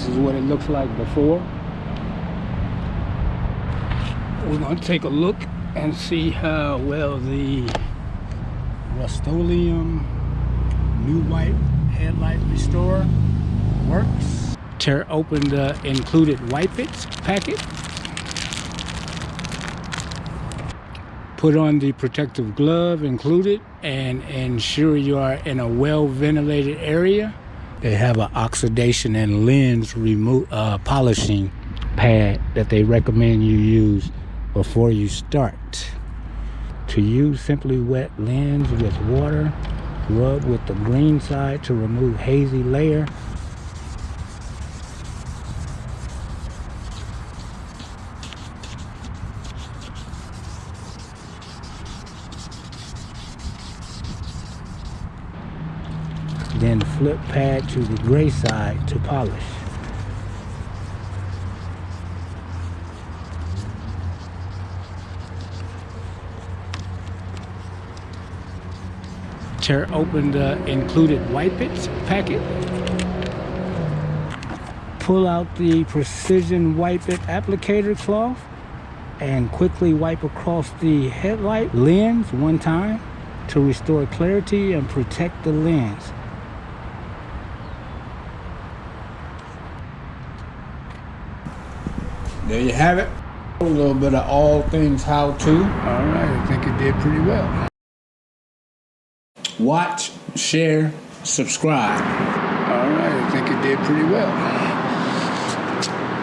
This is what it looks like before. We're going to take a look and see how well the Rust-Oleum New White Headlight Restorer works. Tear open the included Wipe It packet. Put on the protective glove included and ensure you are in a well-ventilated area. They have an oxidation and lens polishing pad that they recommend you use before you start. To use, simply wet lens with water. Rub with the green side to remove hazy layer. Then flip pad to the gray side to polish. Tear open the included Wipe It packet. Pull out the Precision Wipe It applicator cloth and quickly wipe across the headlight lens one time to restore clarity and protect the lens. There you have it. A little bit of all things how-to. All right, I think it did pretty well. Watch, share, subscribe. All right, I think it did pretty well.